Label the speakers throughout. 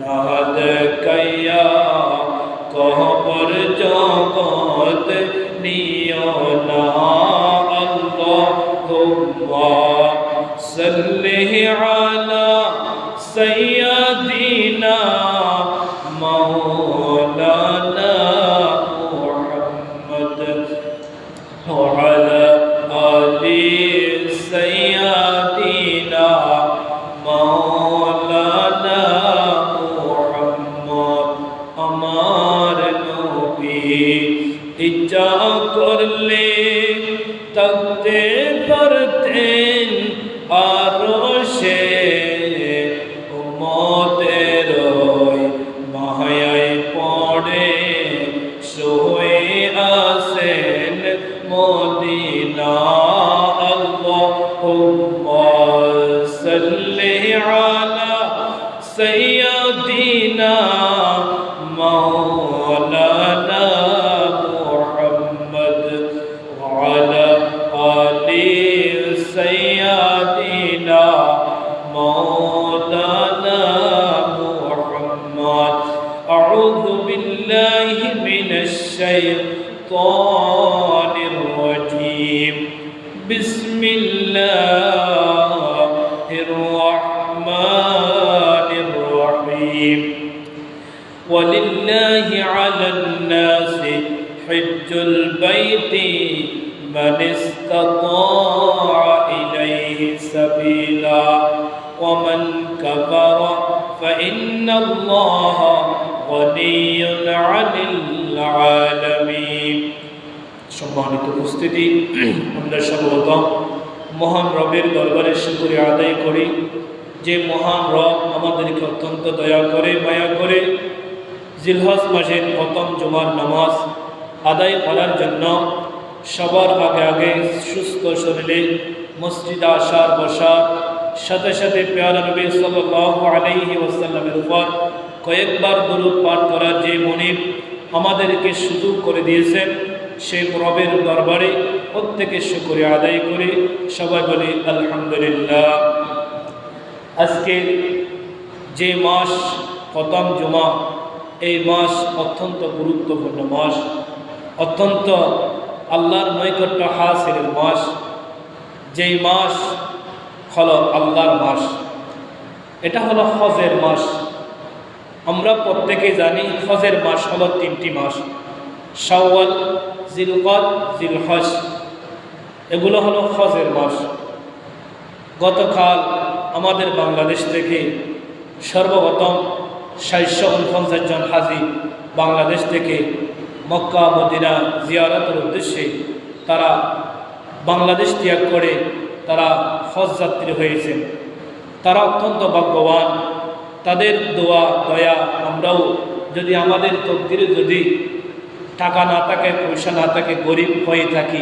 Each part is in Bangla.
Speaker 1: নাদ কাইয়া কবর জগত নিও না আল্লাহুম্মা সাল্লি আলা সাইয়্যিদিনা মাওলানা মুহাম্মদ ওয়া আলা আলি সাইয়্যিদিনা মাওলানা মুহাম্মদ আমার নবী ইচ্ছা করলে থাকতে পারতেন আরশে উম্মতের মায়ায় পড়ে শুয়ে আছেন মদিনা আল্লাহুম্মা সাল্লি আলা সাইয়্যিদিনা মাওলানা মুহাম্মদ ওয়া আলা আলি সাইয়্যিদিনা মাওলানা মুহাম্মদ আউযু বিল্লাহি মিনাশ শাইতানির রাজীম বিসমিল্লাহির রাহমানির রহিম ولله على الناس حج البيت من استطاع إليه سبيلا ومن كفر فإن الله غني عن العالمين সম্মানিত উপস্থিতি আমরা সর্বপ্রথম মহান রবের দরবারে শুকরিয়া আদায় করি যে মহান রব আমাদেরকে অত্যন্ত দয়া করে মায়া করে জিলহজ মাসের প্রথম জুমার নামাজ আদায় করার জন্য সবার আগে সুস্থ শরীরে মসজিদে আসার বসার সাথে সাথে পেয়ারা নবী সাল্লাল্লাহু আলাইহি ওয়াসাল্লামের উপর কয়েকবার দরুদ পাঠ করার যে মনিব আমাদেরকে সুযোগ করে দিয়েছেন সেই রবের দরবারে প্রত্যেকের শুকরিয়া আদায় করে সবাই বলি আলহামদুলিল্লাহ। আজকে যে মাস প্রথম জুমা, এই মাস অত্যন্ত গুরুত্বপূর্ণ মাস, অত্যন্ত আল্লাহর নৈকট্য হাসিলের মাস। যেই মাস হলো আল্লাহর মাস, এটা হলো হজের মাস। আমরা প্রত্যেকে জানি হজের মাস হলো তিনটি মাস, শাওয়াল, জিলকদ, জিলহজ, এগুলো হলো হজের মাস। গতকাল আমাদের বাংলাদেশ থেকে সর্বপ্রথম 749 জন হাজি বাংলাদেশ থেকে মক্কা মদিনা জিয়ারতের উদ্দেশ্যে তারা বাংলাদেশ ত্যাগ করে তারা হজ যাত্রী হয়েছেন। তারা অত্যন্ত ভাগ্যবান। তাদের দোয়া দয়া আমরাও যদি আমাদের তকদিরে যদি টাকা না থাকে, পয়সা না থাকে, গরিব হয়ে থাকি,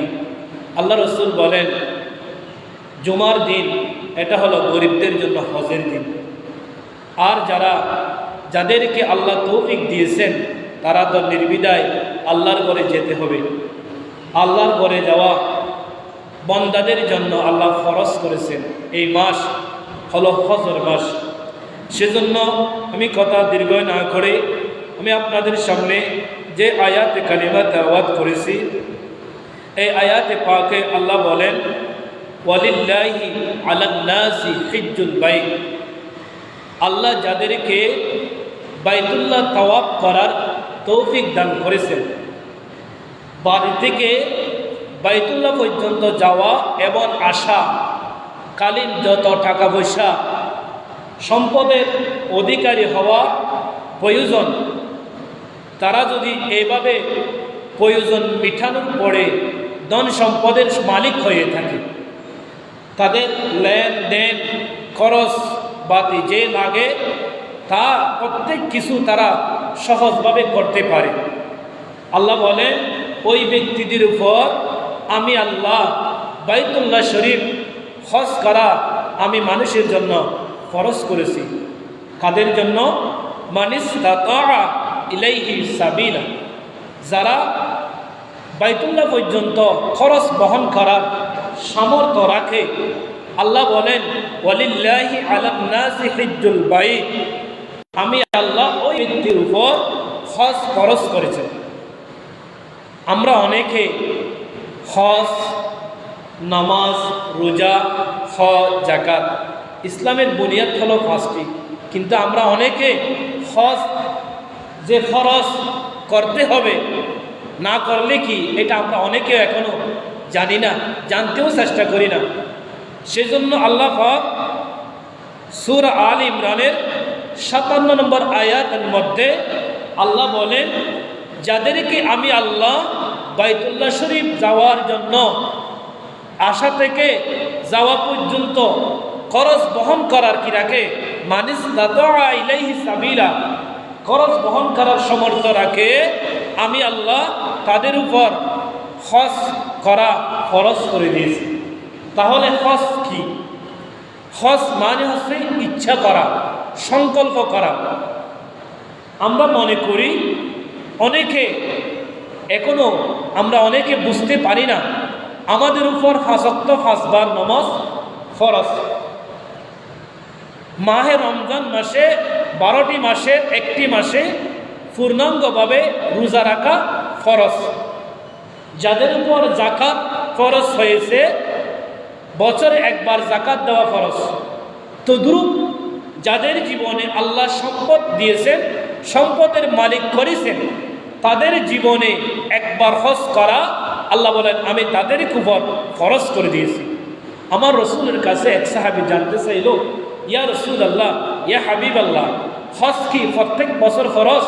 Speaker 1: আল্লাহ রসুল বলেন জুমার দিন এটা হলো গরিবদের জন্য হজের দিন। আর যাদেরকে আল্লাহ তৌফিক দিয়েছেন তারা তো নির্বিধায় আল্লাহর ঘরে যেতে হবে। আল্লাহর ঘরে যাওয়া বান্দাদের জন্য আল্লাহ ফরজ করেছেন। এই মাস হলো হজের মাস। সেজন্য আমি কথা দীর্ঘ না করে আমি আপনাদের সামনে যে আয়াতে কালিমা তেলাওয়াত করেছি, এই আয়াতে পাকে আল্লাহ বলেন ওয়ালিল্লাহি আলান নাসি হিজ্জুল বাইত। আল্লাহ যাদেরকে বাইতুল্লাহ তাওয়াফ করার তৌফিক দান করেছেন, বাড়ি থেকে বাইতুল্লাহ পর্যন্ত যাওয়া এবং আসা কালীন যত টাকা পয়সা সম্পদের অধিকারী হওয়া প্রয়োজন, তারা যদি এইভাবে প্রয়োজন মিটানোর পরে ধন সম্পদের মালিক হয়ে থাকে, তাদের লেনদেন খরচ বাতি যে লাগে তা প্রত্যেক কিছু তারা সহজভাবে করতে পারে। আল্লাহ বলেন ওই ব্যক্তিদের উপর আমি আল্লাহ বাইতুল্লাহ শরীফ হজ করা আমি মানুষের জন্য ফরজ করেছি। কাদের জন্য? মানিস্তাতা ইলাইহি সাবিলা, যারা বাইতুল্লাহ পর্যন্ত খরচ বহন করার সামর্থ্য রাখে। আল্লাহ বলেন ওয়ালিল্লাহি আলান নাসি হিজ্জুল বাইত, আমি আল্লাহ ওই ব্যক্তির উপর হজ ফরজ করেছেন। আমরা অনেকে হজ, নামাজ, রোজা, হজ, যাকাত, ইসলামের বুনিয়াদ হলো পাঁচটি, কিন্তু আমরা অনেকে হজ যে ফরজ করতে হবে, না করলে কি, এটা আমরা অনেকে এখনো জানি না, জানতেও চেষ্টা করি না। সেজন্য আল্লাহ পাক সূরা আল ইমরানের 57 নম্বর আয়াতের মধ্যে আল্লাহ বলেন, যাদেরকে আমি আল্লাহ বাইতুল্লাহ শরীফ যাওয়ার জন্য আসা থেকে যাওয়া পর্যন্ত খরচ বহন করার কি রাখে, মানিস্তাতা ইলাইহি সাবিলা, খরচ বহন করার সমর্থ রাখে, আমি আল্লাহ তাদের উপর হজ করা ফরজ করে দিয়েছি। তাহলে হজ কি? হজ মানে হচ্ছে ইচ্ছা করা, সংকল্প করা। আমরা মনে করি অনেকে এখনো আমরা অনেকে বুঝতে পারি না আমাদের উপর 5 ওয়াক্ত 5 বার নামাজ ফরজ। মাহে রমজান মাসে 12টি মাসে 1টি মাসে পূর্ণাঙ্গভাবে রোজা রাখা ফরজ। যাদের উপর যাকাত ফরজ হয়েছে, বছরে একবার যাকাত দেওয়া ফরজ। তদ্রুপ যাদের জীবনে আল্লাহ সম্পদ দিয়েছেন, সম্পদের মালিক করেছেন, তাদের জীবনে একবার হজ করা আল্লাহ বলেন আমি তাদের উপর ফরজ করে দিয়েছি। আমার রসুলের কাছে এক সাহাবী জানতে চাইল, ইয়া রসুল আল্লাহ, ইয়া হাবিব আল্লাহ, হজ কি প্রত্যেক বছর ফরজ?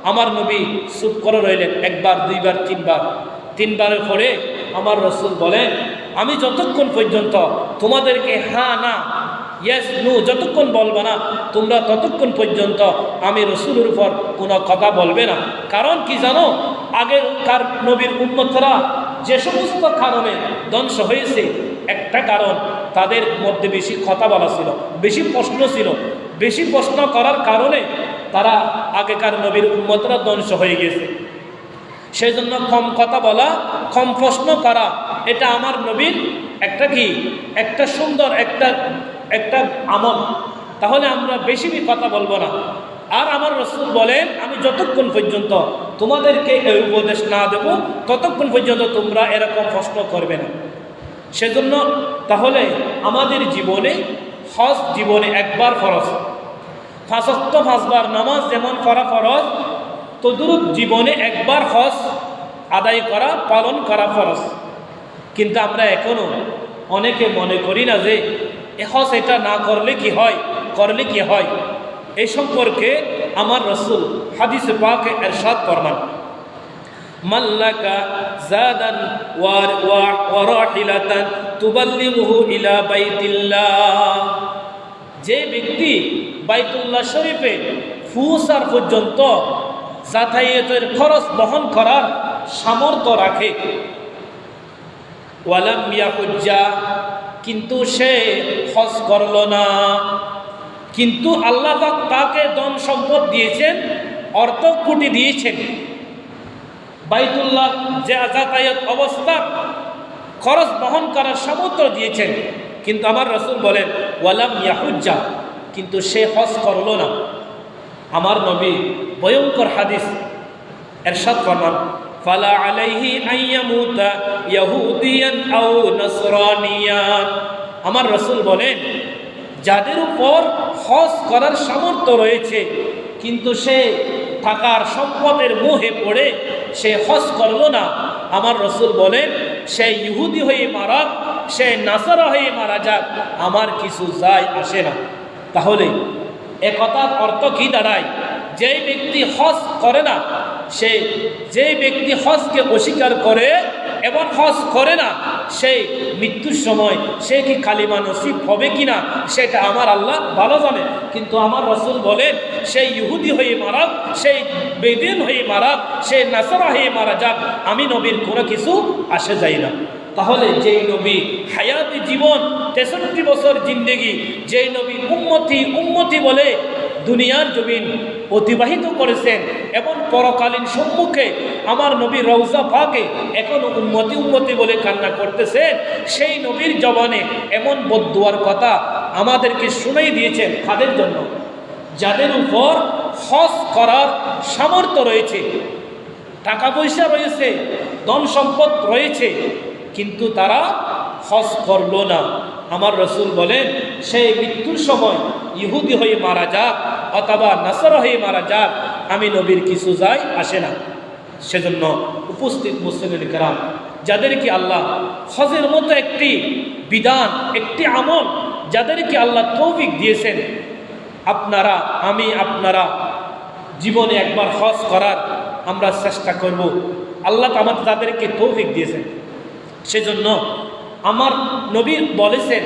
Speaker 1: আমার নবী চুপ করে রইলেন। একবার, দুইবার, তিনবার, তিনবারের পরে আমার রসুল বলেন, আমি যতক্ষণ পর্যন্ত তোমাদেরকে হ্যাঁ না, ইয়েস নো যতক্ষণ বলবে না, তোমরা ততক্ষণ পর্যন্ত আমি রসুলের উপর কোনো কথা বলবে না। কারণ কি জানো, আগেকার নবীর উম্মতরা যে সমস্ত কারণে ধ্বংস হয়েছে, একটা কারণ তাদের মধ্যে বেশি কথা বলা ছিল, বেশি প্রশ্ন ছিল। বেশি প্রশ্ন করার কারণে তারা আগেকার নবীর উম্মতরা ধ্বংস হয়ে গেছে। সেই জন্য কম কথা বলা, কম প্রশ্ন করা, এটা আমার নবীর একটা কি, একটা সুন্দর একটা আমল। তাহলে আমরা বেশি কথা বলবো না। আর আমার রসুল বলেন, আমি যতক্ষণ পর্যন্ত তোমাদেরকে এই উপদেশ না দেব, ততক্ষণ পর্যন্ত তোমরা এরকম প্রশ্ন করবে না। সেজন্য তাহলে আমাদের জীবনে হজ জীবনে একবার ফরজ। 5 ওয়াক্ত 5 বার নামাজ যেমন করা ফরজ, তদ্রুপ জীবনে একবার হজ আদায় করা, পালন করা ফরজ। কিন্তু আমরা এখনো অনেকে মনে করি না যে হজ এটা না করলে কি হয়, করলে কি হয়। এই সম্পর্কে আমার রসুল হাদিসে পাকে ইরশাদ ফরমান, মাল্লাকা জাদান ওয়া রাহিলাতান তুবাল্লিগুহু ইলা বাইতিল্লাহ, যে ব্যক্তি বাইতুল্লাহ শরীফে পৌঁছার পর্যন্ত যাতায়াতের খরচ বহন করার সামর্থ্য রাখে, ওয়ালাম ইয়াহুজ্জা, কিন্তু সে হজ করল না, কিন্তু আল্লাহ পাক তাকে ধন সম্পদ দিয়েছেন, অর্থ কোটি দিয়েছেন, বাইতুল্লাহ যে যাতায়াত অবস্থা খরচ বহন করার সামর্থ্য দিয়েছেন, কিন্তু আমার রসুল বলেন ওয়ালাম ইয়াহুজ্জা, কিন্তু সে হজ করল না। আমার নবী ভয়ঙ্কর হাদিস ইরশাদ ফরমান, ফালা আলাইহি আইয়ামুতা ইয়াহুদিয়ান আও নাসরানিয়ান, আমার রসুল বলেন যাদের উপর হজ করার সামর্থ্য রয়েছে, কিন্তু সে টাকার সম্পদের মোহে পড়ে সে হজ করল না, আমার রসুল বলেন সে ইহুদি হয়ে মারা, সে নাসারা হয়ে মারা যাক, আমার কিছু যায় আসে না। তাহলে একথার অর্থ কি দাঁড়ায়? যেই ব্যক্তি হজ করে না, সে যেই ব্যক্তি হজকে অস্বীকার করে এবং হজ করে না, সেই মৃত্যুর সময় সে কি কালিমা নসিব হবে কিনা সেটা আমার আল্লাহ ভালো জানে। কিন্তু আমার রসুল বলেন সেই ইহুদি হয়ে মারা, সেই বেদিন হয়ে মারা, সে নাসারা হয়ে মারা যাক, আমি নবীর কোনো কিছু আসে যাই না। তাহলে যেই নবী হায়াতি জীবন 63 বছর জিন্দেগি, যেই নবী উম্মতি বলে দুনিয়ার জমিন অতিবাহিত করেছেন এবং পরকালীন সম্মুখে আমার নবী রওজা পাকে এখনো উম্মতি বলে কান্না করতেছেন, সেই নবীর জবানে এমন বদদুয়ার কথা আমাদেরকে শুনাই দিয়েছেন। কাদের জন্য? যাদের উপর হজ করার সামর্থ্য রয়েছে, টাকা পয়সা রয়েছে, ধন সম্পদ রয়েছে, কিন্তু তারা হজ করলো না, আমার রসুল বলেন সেই মৃত্যুর সময় ইহুদি হয়ে মারা যাক অথবা নাসারা হয়ে মারা যাক, আমি নবীর কিছু যায় আসে না। সেজন্য উপস্থিত মুসলিম কেরাম, যাদেরকে আল্লাহ হজের মতো একটি বিধান, একটি আমল যাদেরকে আল্লাহ তৌফিক দিয়েছেন, আপনারা, আমি, আপনারা জীবনে একবার হজ করার আমরা চেষ্টা করব। আল্লাহ আমাদের তাদেরকে তৌফিক দিয়েছেন। সেজন্য আমার নবী বলেছেন,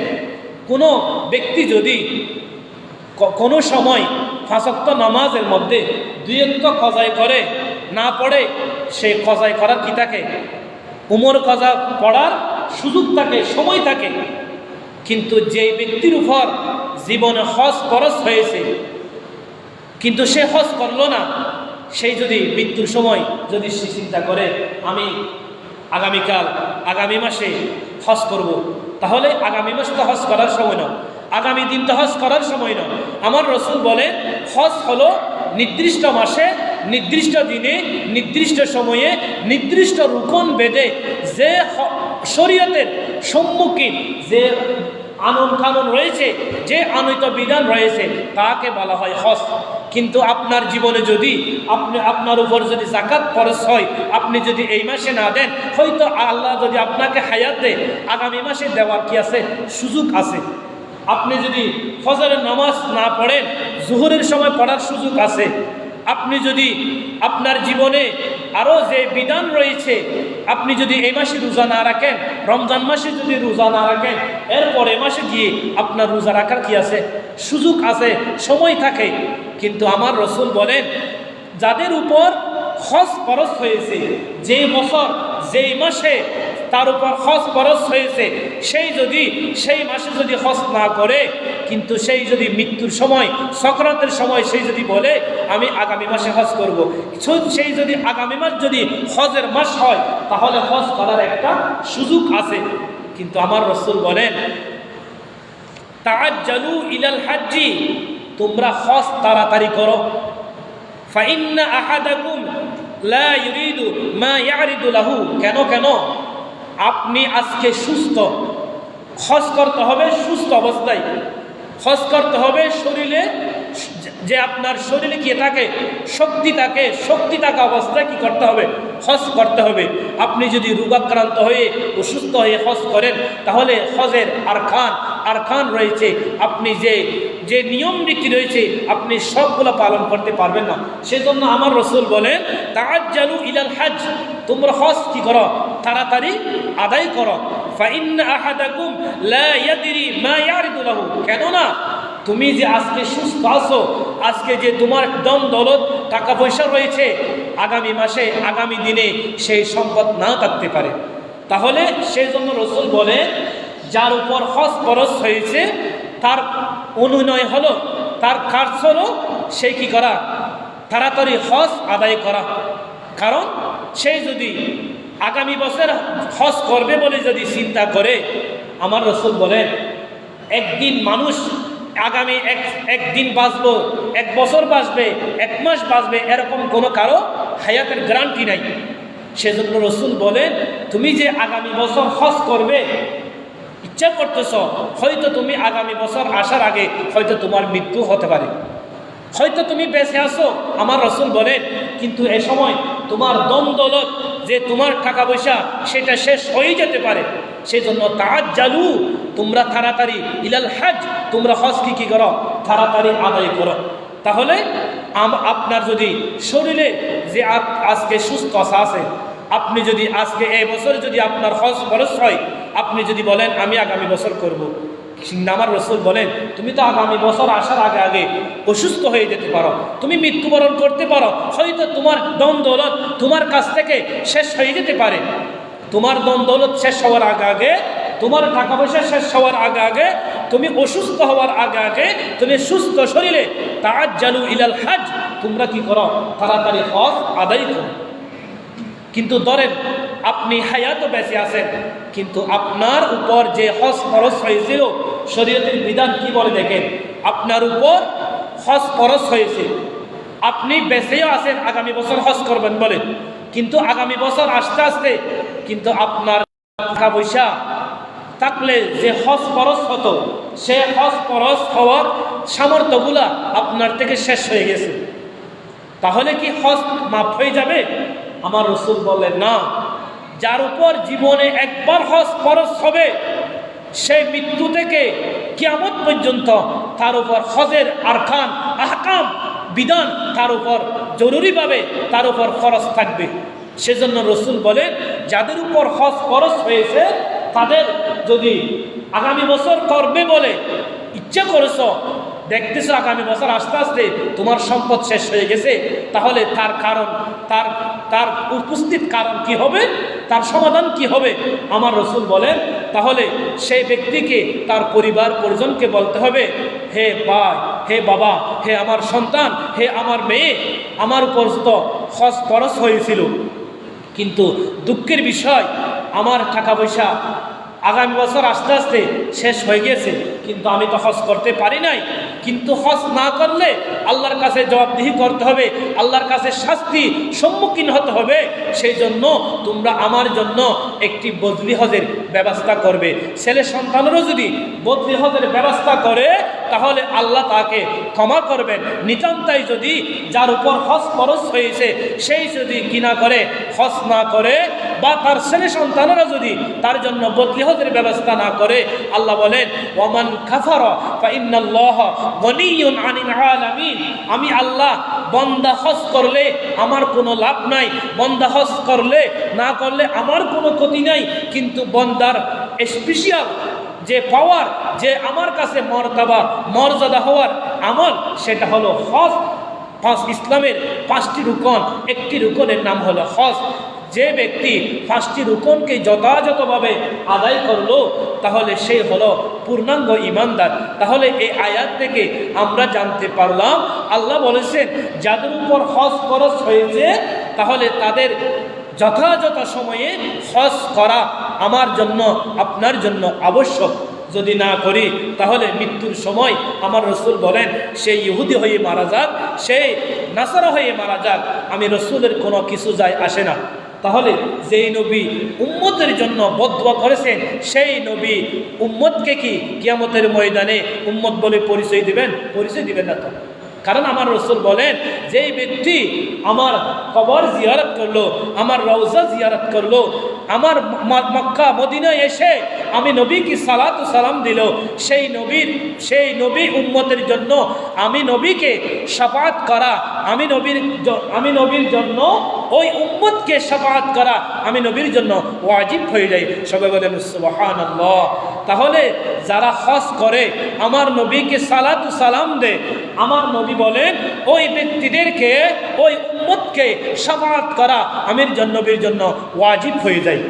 Speaker 1: কোনো ব্যক্তি যদি কোনো সময় 5 ওয়াক্ত নামাজের মধ্যে 2 ওয়াক্ত কজাই করে না পড়ে, সেই কজাই করার কি থাকে? উমর কজা পড়ার সুযোগ থাকে, সময় থাকে। কিন্তু যে ব্যক্তির উপর জীবনে হজ ফরজ হয়েছে কিন্তু সে হজ করলো না, সেই যদি মৃত্যুর সময় যদি সে চিন্তা করে আমি আগামীকাল, আগামী মাসে হজ করব, তাহলে আগামী মাসে তো হজ করার সময় না, আগামী দিন তো হজ করার সময় না। আমার রসুল বলে হজ হলো নির্দিষ্ট মাসে, নির্দিষ্ট দিনে, নির্দিষ্ট সময়ে, নির্দিষ্ট রুকন বেঁধে যে শরীয়তের সম্মুখীন যে আইন কানুন রয়েছে, যে আনিত বিধান রয়েছে, তাকে বলা হয় হজ। কিন্তু আপনার জীবনে যদি আপনার উপর যদি যাকাত ফরজ হয়, আপনি যদি এই মাসে না দেন, হয়তো আল্লাহ যদি আপনাকে হায়াত দেয়, আগামী মাসে দেওয়ার কি আছে? সুযোগ আছে। আপনি যদি ফজরের নামাজ না পড়েন, জোহরের সময় পড়ার সুযোগ আছে। আপনি যদি আপনার জীবনে আরও যে বিধান রয়েছে, আপনি যদি এই মাসে রোজা না রাখেন, রমজান মাসে যদি রোজা না রাখেন, এরপরে মাসে গিয়ে আপনার রোজা রাখার কি আছে? সুযোগ আছে, সময় থাকে। কিন্তু আমার রসুল বলেন, যাদের উপর হজ ফরজ হয়েছে, যে বছর যেই মাসে তার উপর হজ ফরজ হয়েছে, সেই মাসে যদি হজ না করে, কিন্তু সেই যদি মৃত্যুর সময়, সকরাতের সময় সেই যদি বলে আমি আগামী মাসে হজ করব, সেই যদি আগামী মাস যদি হজের মাস হয়, তাহলে হজ করার একটা সুযোগ আছে। কিন্তু আমার রাসূল বলেন তাআজ্জালু ইলাল হাজ্জি, তোমরা হজ তাড়াতাড়ি করো। ফাইন্না আহাদাকুম লা ইউরিদু মা ইয়ারিদু লাহু, কেন আপনি আজকে সুস্থ, হজ করতে হবে সুস্থ অবস্থায়, হজ করতে হবে শরীরে, যে আপনার শরীরে কি থাকে? শক্তি থাকে, শক্তি থাকা অবস্থায় কি করতে হবে? হজ করতে হবে। আপনি যদি রোগাক্রান্ত হয়ে অসুস্থ হয়ে হজ করেন, তাহলে হজের আরকান রয়েছে, আপনি যে নিয়ম নীতি রয়েছে, আপনি সবগুলো পালন করতে পারবেন না। সেজন্য আমার রাসূল বলেন তাআজ্জালু ইলাল হজ, তোমরা হজ কি করো? তাড়াতাড়ি আদায় করো। ফাইন্না আহাদাকুম লা ইয়াদরি মা ইয়ারিদু লাহু, কেননা তুমি যে আজকে সুস্থ আছো, আজকে যে তোমার ধন দৌলত টাকা পয়সা রয়েছে, আগামী মাসে, আগামী দিনে সেই সম্পদ না থাকতে পারে। তাহলে সেই জন্য রাসূল বলে যার উপর হজ ফরজ হয়েছে, তার অনুনয় হলো, তার কাজ হলো সেই কি করা? তাড়াতাড়ি হজ আদায় করা। কারণ সেই যদি আগামী বছর হজ করবে বলে যদি চিন্তা করে, আমার রাসূল বলেন একদিন মানুষ আগামী একদিন বাঁচবো, 1 বছর বাঁচবে, 1 মাস বাঁচবে, এরকম কোনো কারো হায়াতের গ্যারান্টি নাই। সেজন্য রাসূল বলেন তুমি যে আগামী বছর হজ করবে ইচ্ছা করতেছ, হয়তো তুমি আগামী বছর আসার আগে হয়তো তোমার মৃত্যু হতে পারে, হয়তো তুমি বেঁচে আসো, আমার রাসূল বলেন, কিন্তু এ সময় তোমার ধন দৌলত, যে তোমার টাকা পয়সা, সেটা শেষ হয়ে যেতে পারে। সেই জন্য তাআজ্জালু, তোমরা তাড়াতাড়ি ইলাল হজ, তোমরা হজ কি করো? তাড়াতাড়ি আদায় করো। তাহলে আপনার যদি শরীরে যে আজকে সুস্থ আছে, আপনি যদি আজকে এই বছর যদি আপনার হজ ফরজ হয়, আপনি যদি বলেন আমি আগামী বছর করব, আমার রাসূল বলেন তুমি তো আগামী বছর আসার আগে অসুস্থ হয়ে যেতে পারো, তুমি মৃত্যুবরণ করতে পারো, হয়তো তোমার ধন দৌলত তোমার কাছ থেকে শেষ হয়ে যেতে পারে। তোমার ধন দৌলত শেষ হওয়ার আগে, তোমার টাকা পয়সা শেষ হওয়ার আগে, তুমি অসুস্থ হওয়ার আগে, তুমি সুস্থ শরীরে তাআজ্জালু ইলাল হজ, তোমরা কি করো? তাড়াতাড়ি হজ আদায় করো। কিন্তু ধরেন আপনি হায়াতও বেঁচে আছেন, কিন্তু আপনার উপর যে হজ ফরজ হয়েছিল, শরীয়তের বিধান কি বলে দেখেন, আপনার উপর হজ ফরজ হয়েছে, আপনি বেঁচেও আছেন আগামী বছর হজ করবেন বলে, কিন্তু আগামী বছর আস্তে আস্তে কিন্তু আপনার টাকা পয়সা থাকলে যে হজ ফরজ হতো, সে হজ ফরজ হওয়ার সামর্থ্যগুলা আপনার থেকে শেষ হয়ে গেছে, তাহলে কি হজ মাফ হয়ে যাবে? আমার রাসূল বলেন না, যার উপর জীবনে একবার হজ ফরজ হবে, সেই মৃত্যু থেকে কিয়ামত পর্যন্ত তার উপর হজের আরকান আহকাম বিধান তার উপর জরুরিভাবে তার উপর ফরজ থাকবে। সেজন্য রাসূল বলেন, যাদের উপর হজ ফরজ হয়েছে তাদের যদি আগামী বছর করবে বলে ইচ্ছা করেছ, দেখতেছ আগামী বছর আস্তে আস্তে তোমার সম্পদ শেষ হয়ে গেছে, তাহলে তার কারণ তার উপস্থিত কারণ কি হবে, তার সমাধান কি হবে? আমার রাসূল বলেন, তাহলে সেই ব্যক্তিকে তার পরিবার পরিজনকে বলতে হবে, হে ভাই, হে বাবা, হে আমার সন্তান, হে আমার মেয়ে, আমার উপর তো হজ ফরজ হয়েছিল, কিন্তু দুঃখের বিষয় আমার টাকা পয়সা আগামী বছর আস্তে আস্তে শেষ হয়ে গেছে, কিন্তু আমি তো হজ করতে পারি নাই। কিন্তু হজ না করলে আল্লাহর কাছে জবাবদিহি করতে হবে, আল্লাহর কাছে শাস্তি সম্মুখীন হতে হবে। সেই জন্য তোমরা আমার জন্য একটি বদলি হজের ব্যবস্থা করবে। ছেলে সন্তানেরও যদি বদলি হজের ব্যবস্থা করে তাহলে আল্লাহ তাকে ক্ষমা করবেন। নিতান্তাই যদি যার উপর হজ ফরজ হয়েছে সেই যদি কিনা করে হজ না করে, বা তার ছেলে সন্তানেরা যদি তার জন্য বদলি হজের ব্যবস্থা না করে, আল্লাহ বলেন, ওয়ামান কাফারা ফাইন্নাল্লাহা গনিয়্যুন আনিল আলামিন। আমি আল্লাহ বান্দা হজ করলে আমার কোনো লাভ নাই, বান্দা হজ করলে না করলে আমার কোনো ক্ষতি নাই, কিন্তু বান্দার স্পেশাল যে পাওয়ার, যে আমার কাছে মর্যাদা হওয়ার আমল, সেটা হলো হজ। ইসলামের 5টি রুকন, একটি রুকনের নাম হলো হজ। যে ব্যক্তি 5টি রুকনকে যথাযথভাবে আদায় করলো তাহলে সে হলো পূর্ণাঙ্গ ঈমানদার। তাহলে এই আয়াত থেকে আমরা জানতে পারলাম, আল্লাহ বলেছেন যাদের উপর হজ ফরজ হয়েছে তাহলে তাদের যথাযথ সময়ে হজ করা আমার জন্য আপনার জন্য আবশ্যক। যদি না করি তাহলে মৃত্যুর সময় আমার রাসূল বলেন, সেই ইহুদি হয়ে মারা যাক, সেই নাসারা হয়ে মারা যাক, আমি রাসূলের কোনো কিছু যায় আসে না। তাহলে যেই নবী উম্মতের জন্য বদদুয়া করেছেন, সেই নবী উম্মতকে কি কিয়ামতের ময়দানে উম্মত বলে পরিচয় দিবেন? পরিচয় দিবেন না তো। কারণ আমার রাসূল বলেন, যেই ব্যক্তি আমার কবর জিয়ারত করলো, আমার রওজা জিয়ারত করলো, আমার মক্কা মদিনায় এসে আমি নবীকে সালাত ও সালাম দিল, সেই নবী উম্মতের জন্য আমি নবীকে শাফাআত করা, আমি নবীর জন্য ওই উম্মতকে শাফাআত করা আমি নবীর জন্য ওয়াজিব হয়ে যায়। সবাই বলেন সুবহানাল্লাহ। তাহলে যারা হজ করে আমার নবীকে সালাত ও সালাম দেয়, আমার নবী বলেন ওই ব্যক্তিদেরকে, ওই উম্মতকে শাফাআত করা আমির নবীর জন্য ওয়াজিব হয়ে যায়।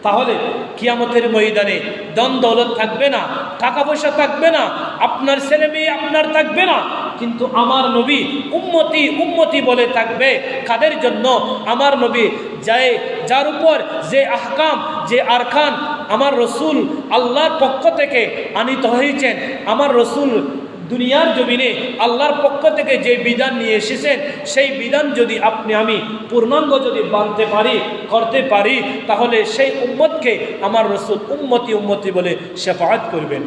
Speaker 1: তাহলে কিয়ামতের ময়দানে ধন দৌলত থাকবে না, টাকা পয়সা থাকবে না, আপনার ছেলে মেয়ে আপনার থাকবে না, কিন্তু আমার নবী উম্মতি উম্মতি বলে থাকবে। কাদের জন্য? আমার নবী যার উপর যে আহকাম, যে আরকান আমার রাসূল আল্লাহর পক্ষ থেকে আনিত হয়েছেন, আমার রাসূল দুনিয়ার জমিনে আল্লাহর পক্ষ থেকে যে বিধান নিয়ে এসেছেন, সেই বিধান যদি আমি পূর্ণাঙ্গ যদি মানতে পারি, করতে পারি, তাহলে সেই উম্মতকে আমার রাসূল উম্মতি উম্মতি বলে শাফাআত করবেন।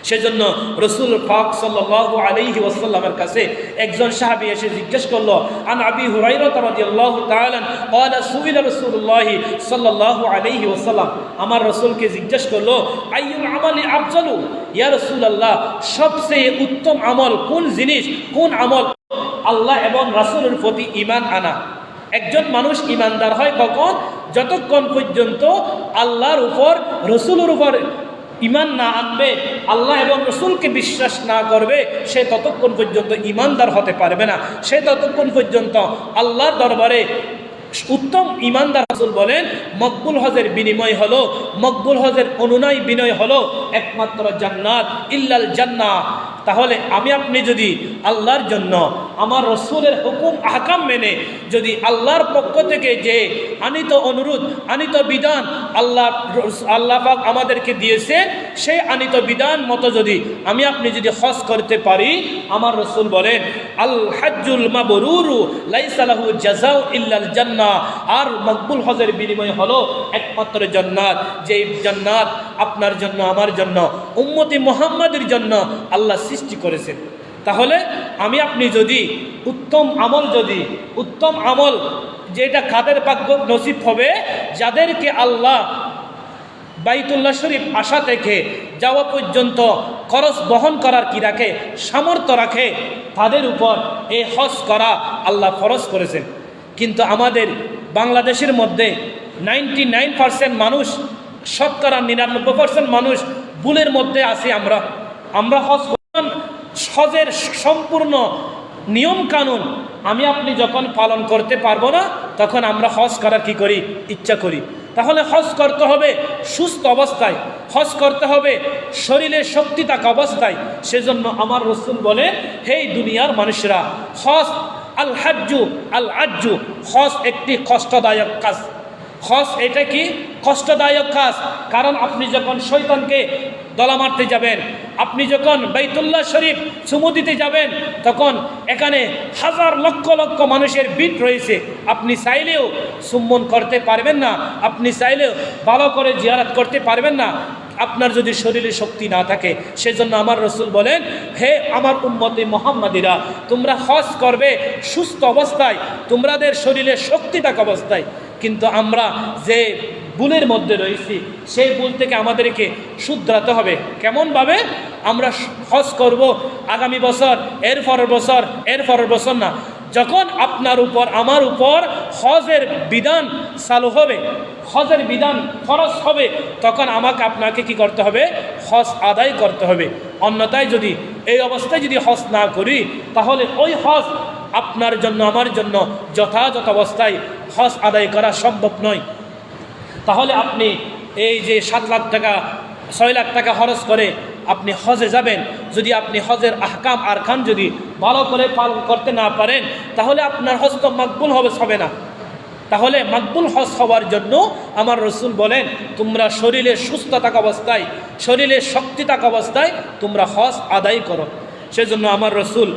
Speaker 1: সেজন্য রাসূল পাক সাল্লাল্লাহু আলাইহি ওয়াসাল্লামের কাছে একজন সাহাবী এসে জিজ্ঞেস করলো, আন আবি হুরায়রা রাদিয়াল্লাহু তাআলা ক্বালা সুইলা রাসূলুল্লাহ সাল্লাল্লাহু আলাইহি ওয়াসাল্লাম, আমার রাসূলকে জিজ্ঞেস করলো, আইয়ুল আমালি আফজালু ইয়া রাসূলুল্লাহ, সবচেয়ে উত্তম আমল কোন জিনিস, কোন আমল? আল্লাহ এবং রাসূলের প্রতি ঈমান আনা। একজন মানুষ ঈমানদার হয় কখন? যতক্ষণ পর্যন্ত আল্লাহর উপর, রাসূলের উপর ঈমান না আনবে, আল্লাহ এবং রাসূলকে বিশ্বাস না করবে, সে ততক্ষণ পর্যন্ত ঈমানদার হতে পারবে না। সে ততক্ষণ পর্যন্ত আল্লাহর দরবারে উত্তম ঈমানদার। রাসূল বলেন, মকবুল হজের বিনিময় হলো, মকবুল হজের অনুনয় বিনয় হলো একমাত্র জান্নাত, ইল্লাল জান্নাহ। তাহলে আমি আপনি যদি আল্লাহর জন্য আমার রসুলের হুকুম আহকাম মেনে যদি আল্লাহর পক্ষ থেকে যে আনিত অনুরোধ আনিত বিধান আল্লাহ পাক আমাদেরকে দিয়েছে সেই আনিত বিধান মতো যদি আমি আপনি যদি হজ করতে পারি, আমার রসুল বলেন আল হাজ্জুল মাবরুরু লাইসা লাহু জাযাউ ইল্লাল জান্নাহ, আর মকবুল হজের বিনিময় হলো একমাত্র জান্নাত। যেই জান্নাত আপনার জন্য আমার জন্য উম্মতি মুহাম্মাদের জন্য আল্লাহ সৃষ্টি করেছেন। তাহলে আমি আপনি যদি উত্তম আমল যেটা কাদের ভাগ্য নসিব হবে, যাদেরকে আল্লাহ বাইতুল্লাহ শরীফ আসা থেকে যাওয়া পর্যন্ত খরচ বহন করার কি রাখে, সামর্থ্য রাখে, তাদের উপর এই হজ করা আল্লাহ ফরজ করেছেন। কিন্তু আমাদের বাংলাদেশের মধ্যে 99% মানুষ, শতকরা 99% মানুষ ভুলের মধ্যে আছি। আমরা হজের সম্পূর্ণ নিয়ম কানুন আমি আপনি যখন পালন করতে পারবো না, তখন আমরা হজ করার কি করি, ইচ্ছা করি। তাহলে হজ করতে হবে সুস্থ অবস্থায়, হজ করতে হবে শরীরে শক্তি থাকা অবস্থায়। সেজন্য আমার রাসূল বলে, হে দুনিয়ার মানুষরা, হজ আল হাজ্জু আল আজ্জু, হজ একটি কষ্টদায়ক কাজ। হজ এটা কি কষ্টদায়ক কাজ? কারণ আপনি যখন শয়তানকে দলা মারতে যাবেন, আপনি যখন বাইতুল্লাহ শরীফ চুমু দিতে যাবেন, তখন এখানে হাজার লক্ষ লক্ষ মানুষের ভিড় রয়েছে। আপনি চাইলেও চুম্বন করতে পারবেন না, আপনি চাইলেও ভালো করে জিয়ারত করতে পারবেন না, আপনার যদি শরীরে শক্তি না থাকে। সেজন্য আমার রাসূল বলেন, হে আমার উম্মতে মুহাম্মাদিরা, তোমরা হজ করবে সুস্থ অবস্থায়, তোমাদের শরীরে শক্তি থাকা অবস্থায়। কিন্তু আমরা যে ভুলের মধ্যে রয়েছি, সেই ভুল থেকে আমাদেরকে শুধরাতে হবে। কেমনভাবে? আমরা হজ করব আগামী বছর, এর পরের বছর না। যখন আপনার উপর আমার উপর হজের বিধান চালু হবে, হজের বিধান ফরজ হবে, তখন আপনাকে কি করতে হবে? হজ আদায় করতে হবে। অন্যথায় যদি এই অবস্থায় যদি হজ না করি, তাহলে ওই হজ আপনার জন্য আমার জন্য যথাযথ অবস্থায় হজ আদায় করা সম্ভব নয়। তাহলে আপনি এই যে 7 লাখ টাকা 6 লাখ টাকা খরচ করে আপনি হজে যাবেন, যদি আপনি হজের আহকাম আরকান যদি ভালো করে পালন করতে না পারেন, তাহলে আপনার হজ তো মকবুল হবে না। তাহলে মকবুল হজ হওয়ার জন্য আমার রাসূল বলেন, তোমরা শরীরে সুস্থ থাকা অবস্থায়, শরীরে শক্তি থাকা অবস্থায় তোমরা হজ আদায় করো। সেজন্য আমার রাসূল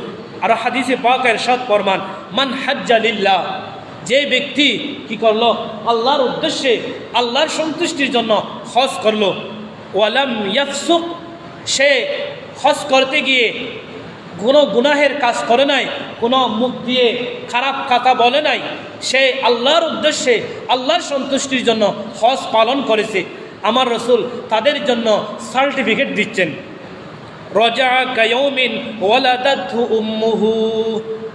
Speaker 1: আর হাদিসে পাক ইরশাদ ফরমান, মান হাজ্জা লিল্লাহ, যে ব্যক্তি কি করলো? আল্লাহর উদ্দেশ্যে, আল্লাহর সন্তুষ্টির জন্য হজ করলো, ওয়ালাম ইয়াফসুক, সে হজ করতে গিয়ে কোনো গুনাহের কাজ করে নাই, কোনো মুখ দিয়ে খারাপ কথা বলে নাই, সে আল্লাহর উদ্দেশ্যে, আল্লাহর সন্তুষ্টির জন্য হজ পালন করেছে। আমার রাসূল তাদের জন্য সার্টিফিকেট দিচ্ছেন, রজা কায়ৌমিন ওয়ালাদাতহু উম্মুহু।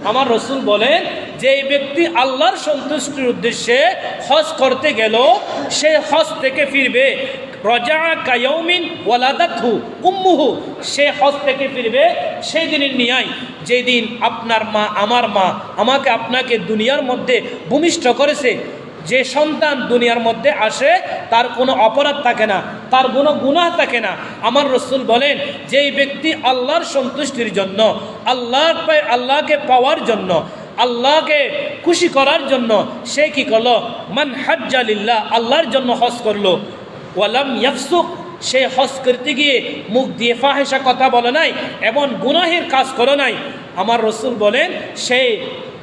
Speaker 1: আমার রাসূল বলেন, যে ব্যক্তি আল্লাহর সন্তুষ্টির উদ্দেশ্যে হজ করতে গেল, সে হজ থেকে ফিরবে, রজা কায়ৌমিন ওয়ালাদাতহু উম্মুহু, সে হজ থেকে ফিরবে সেই দিনের নিয়ায় যেদিন আপনার মা, আমার মা আমাকে আপনাকে দুনিয়ার মধ্যে ভূমিষ্ঠ করেছে। যে সন্তান দুনিয়ার মধ্যে আসে তার কোনো অপরাধ থাকে না, তার কোনো গুনাহ থাকে না। আমার রাসূল বলেন, যেই ব্যক্তি আল্লাহর সন্তুষ্টির জন্য, আল্লাহকে পাওয়ার জন্য, আল্লাহকে খুশি করার জন্য সে কি করলো? মান হাজ্জা লিল্লাহ, আল্লাহর জন্য হজ করলো, ওয়ালাম ইয়াফসুক, সে হজ করতে গিয়ে মুখ দিয়ে ফাহিশা কথা বলে নাই এবং গুনাহের কাজ করে নাই। আমার রাসূল বলেন, সে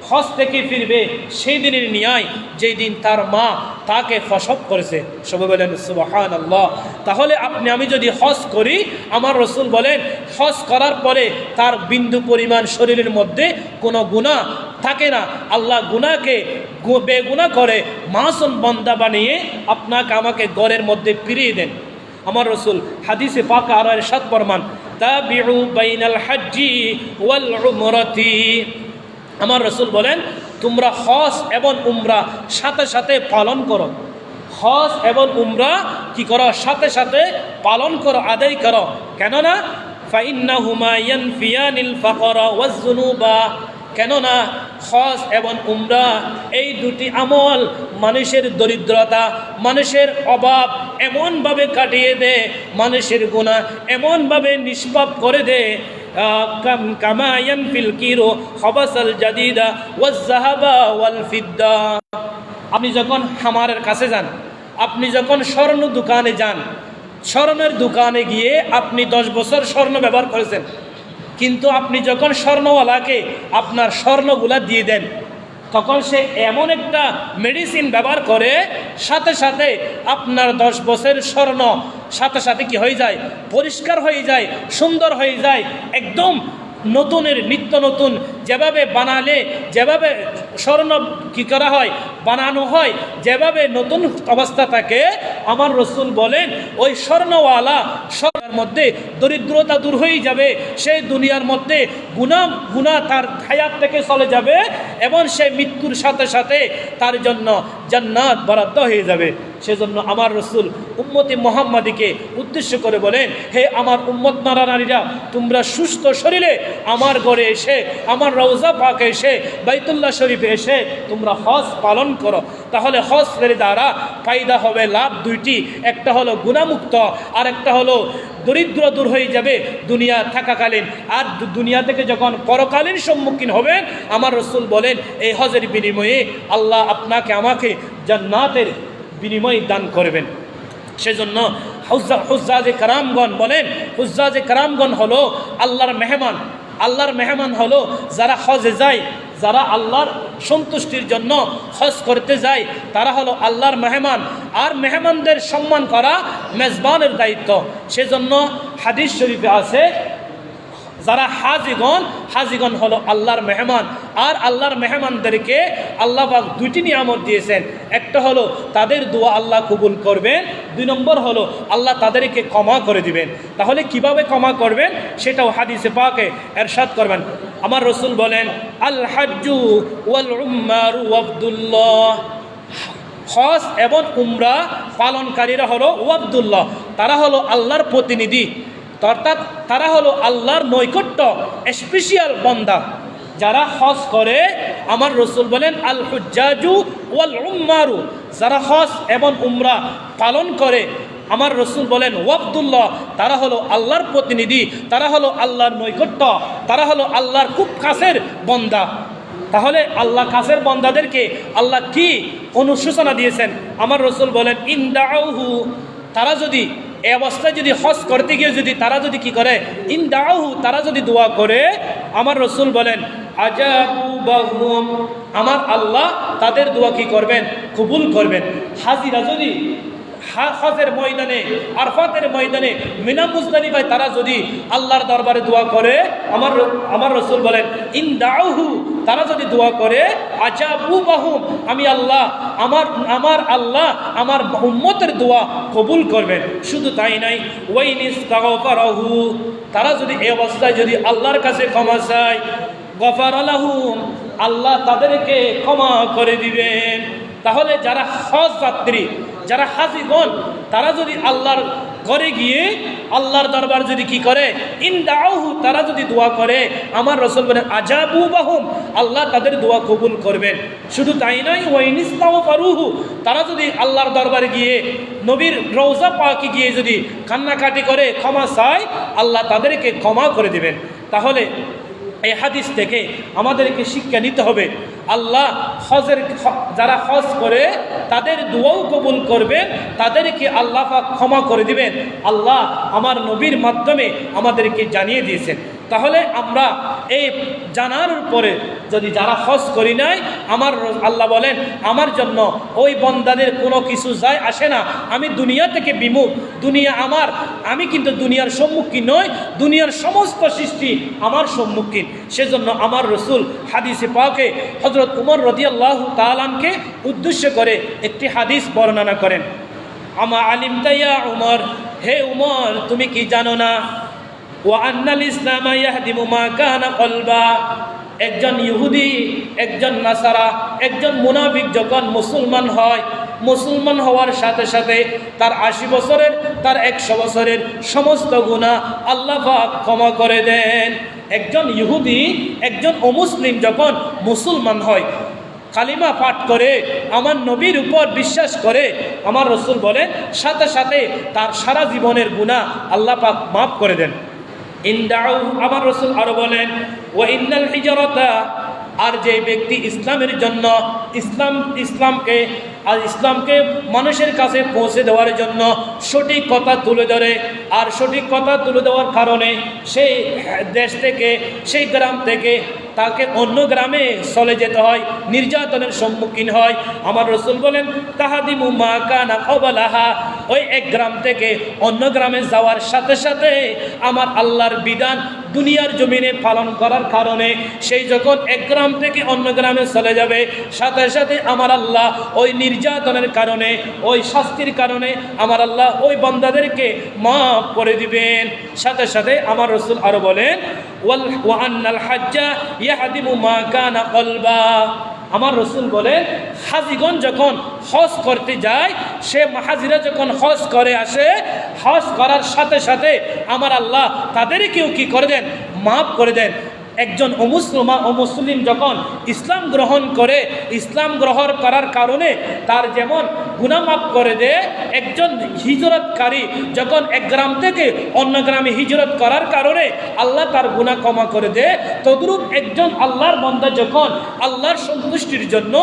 Speaker 1: হজ থেকে ফিরবে সেই দিনের নিয়ায় যেই দিন তার মা তাকে প্রসব করেছে। সবাই বলেন সুবহানাল্লাহ। তাহলে আমি যদি হজ করি, আমার রাসূল বলেন, হজ করার পরে তার বিন্দু পরিমাণ শরীরের মধ্যে কোনো গুনাহ থাকে না। আল্লাহ গুনাহকে বেগুনাহ করে মাসুম বান্দা বানিয়ে আপনাকে আমাকে ঘরের মধ্যে ফিরিয়ে দেন। আমার রাসূল হাদিসে পাক আর ইরশাদ ফরমান, তাবিউ বাইনাল হাজ্জি ওয়াল উমরাতি। আমার রাসূল বলেন, তোমরা হজ এবং উমরা সাথে সাথে পালন করো। হজ এবং উমরা কি করো? সাথে সাথে পালন করো, আদায় করো। কেননা ফাইন্নাহুমা ইয়ানফিয়ানিল ফাকরা ওয়াজ যুনুবা, কেননা হজ এবং উমরা এই দুটি আমল মানুষের দরিদ্রতা, মানুষের অভাব এমনভাবে কাটিয়ে দেয়, মানুষের গুনাহ এমনভাবে নিষ্পাপ করে দেয়। কামা ইয়ানফিল কিরু খাবাসাল জাদিদা ওয়াজ যাহাবা ওয়াল ফিদ্দা। আপনি যখন খামারের কাছে যান, আপনি যখন স্বর্ণ দোকানে যান, স্বর্ণের দোকানে গিয়ে আপনি 10 বছর স্বর্ণ ব্যবহার করেছেন, কিন্তু আপনি যখন স্বর্ণওয়ালাকে আপনার স্বর্ণগুলা দিয়ে দেন, তখন সে এমন একটা মেডিসিন ব্যবহার করে, সাথে সাথে আপনার 10 বছরের স্বর্ণ সাথে সাথে কি হয়ে যায়, পরিষ্কার হয়ে যায়, সুন্দর হয়ে যায়, একদম নতুনের নিত্য নতুন। যেভাবে বানালে, যেভাবে স্বর্ণ কী করা হয়, বানানো হয়, যেভাবে নতুন অবস্থা থাকে, আমার রসুল বলেন ওই স্বর্ণওয়ালা স্বর্ণের মধ্যে দরিদ্রতা দূর হয়ে যাবে, সেই দুনিয়ার মধ্যে গুনাহ তার হায়াত থেকে চলে যাবে, এবং সে মৃত্যুর সাথে সাথে তার জন্য জান্নাত বরাদ্দ হয়ে যাবে। সেজন্য আমার রসুল উম্মতি মুহাম্মাদিকে উদ্দেশ্য করে বলেন, হে আমার উম্মত নারীরা, তোমরা সুস্থ শরীরে আমার ঘরে এসে, আমার রওজা পাকে এসে, বাইতুল্লাহ শরীফে এসে তোমরা হজ পালন করো। তাহলে হজের দ্বারা ফায়দা হবে লাভ দুইটি, একটা হলো গুনাহমুক্ত, আর একটা হলো দরিদ্র দূর হয়ে যাবে দুনিয়া থাকাকালীন। আর দুনিয়া থেকে যখন পরকালীন সম্মুখীন হবেন, আমার রসুল বলেন এই হজের বিনিময়ে আল্লাহ আপনাকে আমাকে জান্নাতের বিনিময় দান করবেন। সেজন্য হুজ্জাজে কারামগণ বলেন, হুজ্জাজে কারামগণ হলো আল্লাহর মেহমান। আল্লাহর মেহমান হলো যারা হজে যায়, যারা আল্লাহর সন্তুষ্টির জন্য হজ করতে যায়, তারা হলো আল্লাহর মেহমান। আর মেহমানদের সম্মান করা মেজবানের দায়িত্ব। সেজন্য হাদিস শরীফে আছে, যারা হাজিগণ হলো আল্লাহর মেহমান। আর আল্লাহর মেহমানদেরকে আল্লাহ পাক দুইটি নিয়ামত দিয়েছেন, একটা হলো তাদের দোয়া আল্লাহ কবুল করবেন, 2 নম্বর হলো আল্লাহ তাদেরকে ক্ষমা করে দিবেন। তাহলে কিভাবে ক্ষমা করবেন সেটাও হাদিসে পাকে এরশাদ করবেন। আমার রসুল বলেন, আল হাজ্জু ওয়াল উমরাু ওয়াবদুল্লাহ, হজ এবং উমরা পালনকারীরা হলো ওয়াবদুল্লাহ, তারা হলো আল্লাহর প্রতিনিধি, অর্থাৎ তারা হলো আল্লাহর নৈকট্য স্পেশাল বান্দা। যারা হজ করে, আমার রসুল বলেন আল হুজ্জাজু ওয়াল উম্মারু, যারা হজ এবং উমরা পালন করে, আমার রসুল বলেন ওয়াবদুল্লাহ, তারা হলো আল্লাহর প্রতিনিধি, তারা হলো আল্লাহর নৈকট্য, তারা হলো আল্লাহর খুব কাছের বান্দা। তাহলে আল্লাহ কাছের বান্দাদেরকে আল্লাহ কি অনুশোচনা দিয়েছেন? আমার রসুল বলেন ইনদাউহু, তারা যদি এই অবস্থায় যদি হজ করতে গিয়ে যদি তারা যদি কি করে, ইনদাউহু, তারা যদি দোয়া করে, আমার রসুল বলেন আজাবু বাহুম, আমার আল্লাহ তাদের দোয়া কি করবেন, কবুল করবেন। হাজিরা যদি হজের ময়দানে, আরফাতের ময়দানে, মিনা মুজদালিফায় তারা যদি আল্লাহর দরবারে দোয়া করে, আমার রসুল বলেন ইনদাউহু, তারা যদি দোয়া করে, আজাবু বাহুম, আমি আল্লাহ আমার আল্লাহ আমার উম্মতের দোয়া কবুল করবেন। শুধু তাই নাই, ওয়াইনিস্তাগফারাহু, তারা যদি এই অবস্থায় যদি আল্লাহর কাছে ক্ষমা চায়, গফারা লাহুম, আল্লাহ তাদেরকে ক্ষমা করে দিবেন। তাহলে যারা হজ যাত্রী, যারা হাজিগণ, তারা যদি আল্লাহর ঘরে গিয়ে আল্লাহর দরবার যদি কি করে, ইনদাউহু, তারা যদি দোয়া করে, আমার রসুল বলেন আজাবু বাহুম, আল্লাহ তাদের দোয়া কবুল করবেন। শুধু তাই নয়, ওয়াইনিস্তাগফারুহু, তারা যদি আল্লাহর দরবারে গিয়ে নবীর রওজা পাকে গিয়ে যদি কান্নাকাটি করে ক্ষমা চায়, আল্লাহ তাদেরকে ক্ষমা করে দিবেন। তাহলে এই হাদিস থেকে আমাদেরকে শিক্ষা নিতে হবে, আল্লাহ যারা হজ করে তাদের দোয়াও কবুল করবেন, তাদেরকে আল্লাহ পাক ক্ষমা করে দিবেন। আল্লাহ আমার নবীর মাধ্যমে আমাদেরকে জানিয়ে দিয়েছেন। তাহলে আমরা এই জানার পরে যদি যারা হজ করি নাই, আমার আল্লাহ বলেন আমার জন্য ওই বন্দাদের কোনো কিছু যায় আসে না, আমি দুনিয়া থেকে বিমুখ, দুনিয়া আমার, আমি কিন্তু দুনিয়ার সম্মুখীন নই, দুনিয়ার সমস্ত সৃষ্টি আমার সম্মুখীন। সেজন্য আমার রসুল হাদিসে পাকে হযরত উমর রাদিয়াল্লাহু তাআলা আনকে উদ্দেশ্য করে একটি হাদিস বর্ণনা করেন। আমা আলিমতা ইয়া উমর, হে উমর তুমি কি জানো না, ওয়া আন্নাল ইসলাম ইয়াহদিমু মা কানা কলবা, একজন ইহুদি, একজন নাসারা, একজন মুনাফিক যখন মুসলমান হয়, মুসলমান হওয়ার সাথে সাথে তার 80 বছরের, তার 100 বছরের সমস্ত গুনাহ আল্লাহ পাক ক্ষমা করে দেন। একজন ইহুদি, একজন অমুসলিম যখন মুসলমান হয়, কালিমা পাঠ করে, আমার নবীর উপর বিশ্বাস করে, আমার রসুল বলেন সাথে সাথে তার সারা জীবনের গুনাহ আল্লাহ পাক মাফ করে দেন। ইনদাউ, আমার রাসূল আরো বলেন, ওয়া ইন্নাল হিজরাতা, আর যে ব্যক্তি ইসলামের জন্য ইসলামকে মানুষের কাছে পৌঁছে দেওয়ার জন্য সঠিক কথা তুলে ধরে, আর সঠিক কথা তুলে দেওয়ার কারণে সেই দেশ থেকে, সেই গ্রাম থেকে তাকে অন্য গ্রামে চলে যেতে হয়, নির্যাতনের সম্মুখীন হয়, আমার রাসূল বলেন তাহাদিমু মা কানা ক্বাবলাহা, ওই এক গ্রাম থেকে অন্য গ্রামে যাওয়ার সাথে সাথে আমার আল্লাহর বিধান দুনিয়ার জমিনে পালন করার কারণে সেই যখন এক গ্রাম থেকে অন্য গ্রামে চলে যাবে, সাথে সাথে আমার আল্লাহ ওই নির্যাতনের কারণে, ওই শাস্তির কারণে আমার আল্লাহ ওই বান্দাদেরকে মাফ করে দিবেন। সাথে সাথে আমার রাসূল আরো বলেন, ওয়া আন্নাল হাজ্জা ইয়াহদিমু মা কানা কলবা, আমার রাসূল বলেন হাজিগণ যখন হজ করতে যায়, সে হাজিরা যখন হজ করে আসে, হজ করার সাথে সাথে আমার আল্লাহ তাদেরকেও কি করে দেন, মাফ করে দেন। একজন অমুসলিম যখন ইসলাম গ্রহণ করে, ইসলাম গ্রহণ করার কারণে তার যেমন গুনাহ মাফ করে দেয়, একজন হিজরতকারী যখন এক গ্রাম থেকে অন্য গ্রামে হিজরত করার কারণে আল্লাহ তার গুনাহ ক্ষমা করে দেয়, তদ্রূপ একজন আল্লাহর বান্দা যখন আল্লাহর সন্তুষ্টির জন্য,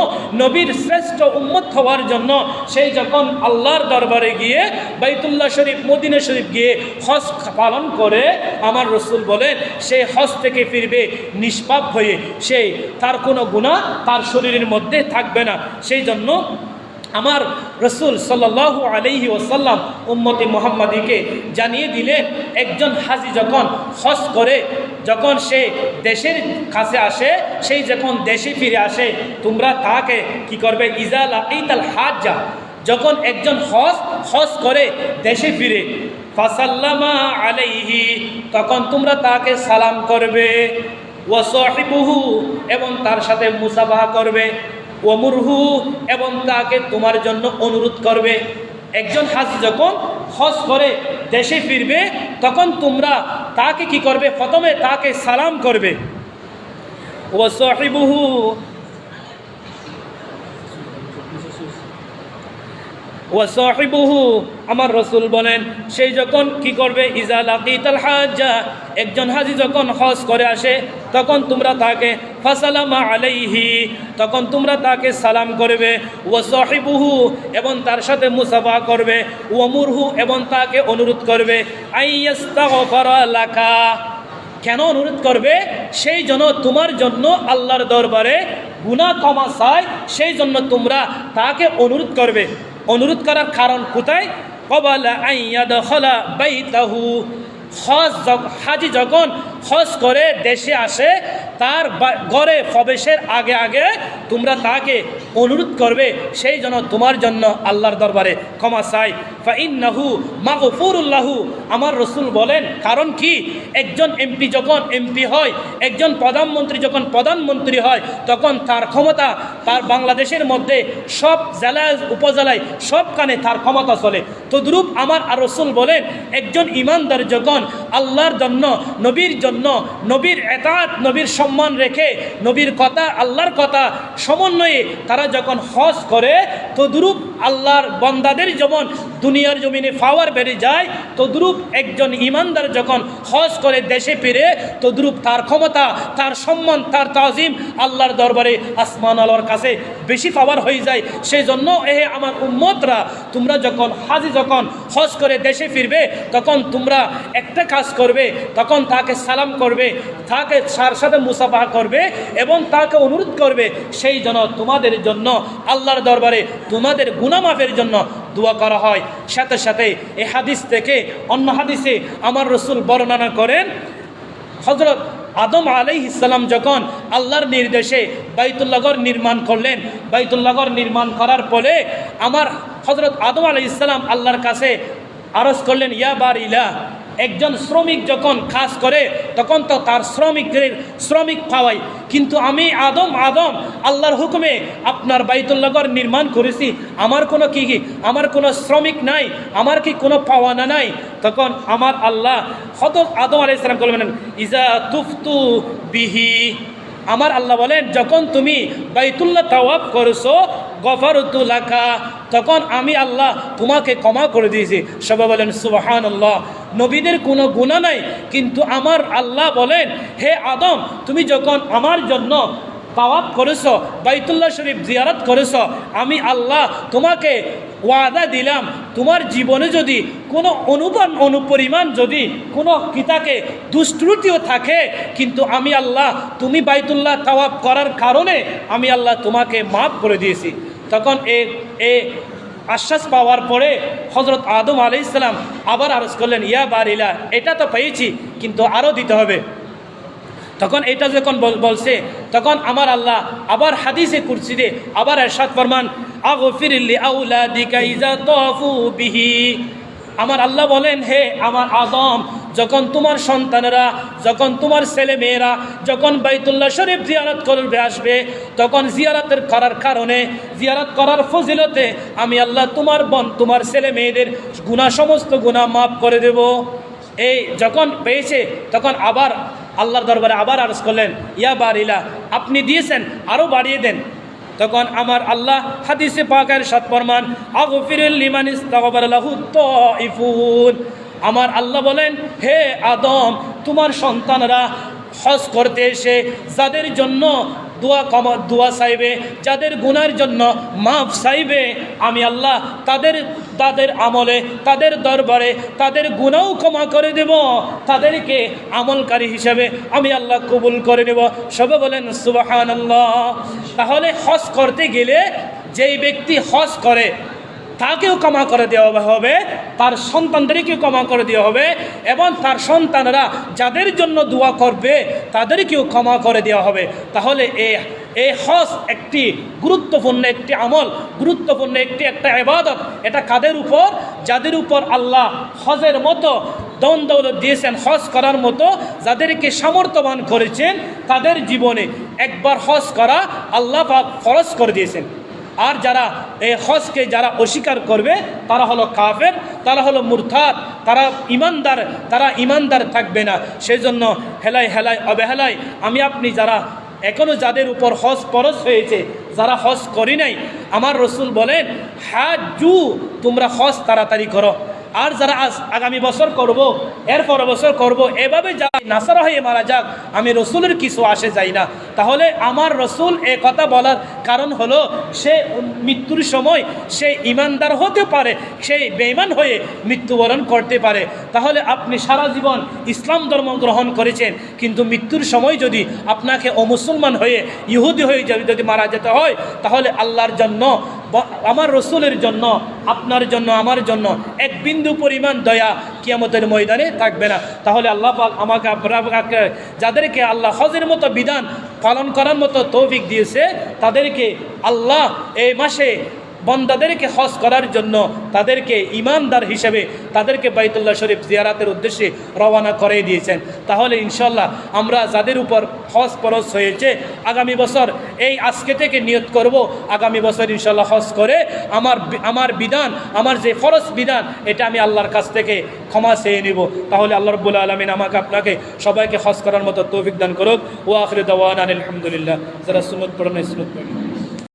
Speaker 1: নবীর শ্রেষ্ঠ উম্মত হওয়ার জন্য সেই যখন আল্লাহর দরবারে গিয়ে বাইতুল্লাহ শরীফ, মদিনা শরীফ গিয়ে হজ পালন করে, আমার রাসূল বলেন সেই হজ থেকে ফিরবে নিষ্পাপ হয়ে, সেই তার কোনো গুনাহ তার শরীরের মধ্যে থাকবে না। সেই জন্য আমার রাসূল সাল্লাল্লাহু আলাইহি ওয়াসাল্লাম উম্মতে মুহাম্মাদীকে জানিয়ে দিলেন, একজন হাজি যখন হজ করে, যখন সে দেশের কাছে আসে, সেই যখন দেশে ফিরে আসে, তোমরা তাকে কি করবে, ইজা লাকিতাল হাজ্জা, যখন একজন হজ করে দেশে ফিরে, ফাসাল্লামা আলাইহি, তখন তোমরা তাকে সালাম করবে, ওয়া সাহিবুহু, এবং তার সাথে মুসাফাহা করবে, ওমুরহু, এবং তাকে তোমার জন্য অনুরোধ করবে। একজন হাজি যখন হজ করে দেশে ফিরবে, তখন তোমরা তাকে কি করবে, প্রথমে তাকে সালাম করবে, ওয়া সাহিবুহু, ওয়া সাহিবুহু, আমার রাসূল বলেন সেই যখন কি করবে, ইজা লাকিতাল হাজ্জা, একজন হাজি যখন হজ করে আসে, তখন তোমরা তাকে ফাসালামা আলাইহি, তখন তোমরা তাকে সালাম করবে, ওয়া সাহিবুহু, এবং তার সাথে মুসাফা করবে, ওয়ামুরহু, এবং তাকে অনুরোধ করবে, আইয়াস্তাগফারা লাকা, কেন অনুরোধ করবে, সেই জন্য তোমার জন্য আল্লাহর দরবারে গুনাহ ক্ষমা চায়, সেই জন্য তোমরা তাকে অনুরোধ করবে। অনুরোধ করার কারণ কোথায়, ক্বাবলা আন ইয়াদখালা বাইতাহু, হাজি যখন হজ করে দেশে আসে, তার ঘরে প্রবেশের আগে আগে তোমরা তাকে অনুরোধ করবে, সেই জন্য তোমার জন্য আল্লাহর দরবারে ক্ষমা চাই, ফাইন্নাহু মাগফুরুল লাহু, আমার রাসূল বলেন কারণ কি, একজন এমপি যখন এমপি হয়, একজন প্রধানমন্ত্রী যখন প্রধানমন্ত্রী হয়, তখন তার ক্ষমতা, তার বাংলাদেশের মধ্যে সব জেলায় উপজেলায় সবখানে তার ক্ষমতা চলে। তদ্রূপ আমার রাসূল বলেন একজন ঈমানদার যখন আল্লাহর জন্য, নবীর জন্য, নবীর এতাত, নবীর সম্মান রেখে, নবীর কথা, আল্লাহর কথা সমন্বয়ে তারা যখন হজ করে, তদ্রূপ আল্লাহর বান্দাদের যেমন দুনিয়ার জমিনে পাওয়ার বেড়ে যায়, তদ্রূপ একজন ঈমানদার যখন হজ করে দেশে ফিরে, তদ্রূপ তার ক্ষমতা, তার সম্মান, তার তাজিম আল্লাহর দরবারে, আসমান আল্লাহর কাছে বেশি পাওয়ার হয়ে যায়। সেই জন্য আমার উম্মতরা, তোমরা যখন হাজি যখন হজ করে দেশে ফিরবে, তখন তোমরা একটা কাজ করবে, তখন তাকে সালাম করবে, তাকে তার সাথে মুসাফাহা করবে, এবং তাকে অনুরোধ করবে, সেই জন্য তোমাদের জন্য আল্লাহর দরবারে তোমাদের গুনাহ মাফের জন্য দোয়া করা হয়। সাথে সাথে এই হাদিস থেকে অন্য হাদিসে আমার রাসূল বর্ণনা করেন, হযরত আদম আলাইহিস সালাম যখন আল্লাহর নির্দেশে বাইতুল্লাহ ঘর নির্মাণ করলেন, বাইতুল্লাহ ঘর নির্মাণ করার পরে আমার হযরত আদম আলাইহিস সালাম আল্লাহর কাছে আরজ করলেন, ইয়া বারিলা, একজন শ্রমিক যখন কাজ করে তখন তো তার শ্রমিক পাওয়াই, কিন্তু আমি আদম আল্লাহর হুকুমে আপনার বাইতুল্লাহ ঘর নির্মাণ করেছি, আমার কোনো আমার কোনো শ্রমিক নাই, আমার কি কোনো পাওয়ানা নাই? তখন আমার আল্লাহ হযরত আদম আলাইহিস সালাম বললেন, ইজা তুফতু বিহি, আমার আল্লাহ বলেন যখন তুমি বাইতুল্লাহ তাওয়াফ করছো, গফারতু লাকা, তখন আমি আল্লাহ তোমাকে ক্ষমা করে দিয়েছি। সবাই বলেন সুবহানাল্লাহ। নবীদের কোনো গুনাহ নাই, কিন্তু আমার আল্লাহ বলেন, হে আদম, তুমি যখন আমার জন্য তাওয়াফ করেছো, বাইতুল্লাহ শরীফ জিয়ারত করেছো, আমি আল্লাহ তোমাকে ওয়াদা দিলাম, তোমার জীবনে যদি কোনো অনুপরিমাণ যদি কোনো কিতাকে দুষ্ত্রুটিও থাকে, কিন্তু আমি আল্লাহ তুমি বাইতুল্লাহ তাওয়াফ করার কারণে আমি আল্লাহ তোমাকে মাফ করে দিয়েছি। তখন এ আশ্বাস পাওয়ার পরে হযরত আদম আলাইহিস সালাম আবার আরজ করলেন, ইয়া বারিলা, এটা তো পেয়েছি, কিন্তু আরও দিতে হবে। তখন এটা যখন বলছে, তখন আমার আল্লাহ আবার হাদিসে কুরসিতে আবার ইরশাদ ফরমান, আগফিরলি আউলাদিকা ইজা তাফু বিহি। আমার আল্লাহ বলেন, হে আমার আদম, যখন তোমার সন্তানেরা, যখন তোমার ছেলে মেয়েরা যখন বাইতুল্লাহ শরীফ জিয়ারত করবে আসবে, তখন জিয়ারতের করার কারণে, জিয়ারত করার ফজিলতে আমি আল্লাহ তোমার ছেলে মেয়েদের গুনাহ, সমস্ত গুনাহ মাফ করে দেব। এই যখন পেয়েছে, তখন আবার আল্লাহর দরবারে আবার আরজ করলেন, ইয়া বারিলা, আপনি দিয়েছেন, আরও বাড়িয়ে দেন। তখন আমার আল্লাহ হাদিসে পাকের ইরশাদ ফরমান, আগফিরুল লিমান ইস্তাগফারা লাহু তাইফুন। আমার আল্লাহ বলেন, হে আদম, তোমার সন্তানরা হজ করতে এসে যাদের জন্য দোয়া চাইবে, যাদের গুনার জন্য মাফ চাইবে, আমি আল্লাহ তাদের আমলে, তাদের দরবারে তাদের গুনাহও ক্ষমা করে দেব, তাদেরকে আমলকারী হিসাবে আমি আল্লাহ কবুল করে নেব। সবে বলেন সুবহানাল্লাহ। তাহলে হজ করতে গেলে যেই ব্যক্তি হজ করে তাকেও ক্ষমা করে দেওয়া হবে, তার সন্তানদেরকেও ক্ষমা করে দেওয়া হবে, এবং তার সন্তানরা যাদের জন্য দোয়া করবে তাদেরকেও ক্ষমা করে দেওয়া হবে। তাহলে এই হজ একটি গুরুত্বপূর্ণ একটি আমল, গুরুত্বপূর্ণ একটা ইবাদত। এটা কাদের উপর? যাদের উপর আল্লাহ হজের মতো ধন দৌলত দিয়েছেন, হজ করার মতো যাদেরকে সামর্থ্যবান করেছেন, তাদের জীবনে একবার হজ করা আল্লাহ পাক ফরজ করে দিয়েছেন। আর যারা এই হজকে যারা অস্বীকার করবে তারা হলো কাফের, তারা হলো মুরতাদ, তারা ইমানদার থাকবে না। সেই জন্য হেলায় অবহেলায় আমি আপনি যারা এখনও যাদের উপর হজ ফরজ হয়েছে, যারা হজ করি নাই, আমার রসুল বলেন, হাজ্জু, তোমরা হজ তাড়াতাড়ি করো। আর যারা আগামী বছর করব, এরপর বছর করব, এভাবে যা নাসারা হয়ে মারা যাক, আমি রসুলের কিছু আসে যাই না। তাহলে আমার রসুল এ কথা বলার কারণ হলো, সে মৃত্যুর সময় সে ইমানদার হতে পারে, সে বেঈমান হয়ে মৃত্যুবরণ করতে পারে। তাহলে আপনি সারা জীবন ইসলাম ধর্ম গ্রহণ করেছেন, কিন্তু মৃত্যুর সময় যদি আপনাকে অমুসলমান হয়ে, ইহুদি হয়ে যদি মারা যেতে হয়, তাহলে আল্লাহর জন্য, আমার রসুলের জন্য, আপনার জন্য, আমার জন্য এক বিন্দু পরিমাণ দয়া কিয়ামতের ময়দানে থাকবে না। তাহলে আল্লাহ পাক আমাকে, আপনাকে, যাদেরকে আল্লাহ হজের মতো বিধান পালন করার মতো তৌফিক দিয়েছে, তাদেরকে আল্লাহ এই মাসে বন্দাদেরকে হজ করার জন্য তাদেরকে ইমানদার হিসেবে তাদেরকে বাইতুল্লাহ শরীফ জিয়ারাতের উদ্দেশ্যে রওনা করে দিয়েছেন। তাহলে ইনশাল্লাহ আমরা যাদের উপর হজ ফরজ হয়েছে, আগামী বছর এই আজকে থেকে নিয়ত করব, আগামী বছর ইনশাল্লাহ হজ করে আমার বিধান, আমার যে ফরজ বিধান, এটা আমি আল্লাহর কাছ থেকে ক্ষমা চেয়ে নিব। তাহলে আল্লাহ রাব্বুল আলামিন আমাকে আপনাকে সবাইকে হজ করার মতো তৌফিক দান করুক। ওয়া আখিরু দাওয়ানা আলহামদুলিল্লাহ। যারা সুন্নাত পড়েন সুন্নাত পড়েন।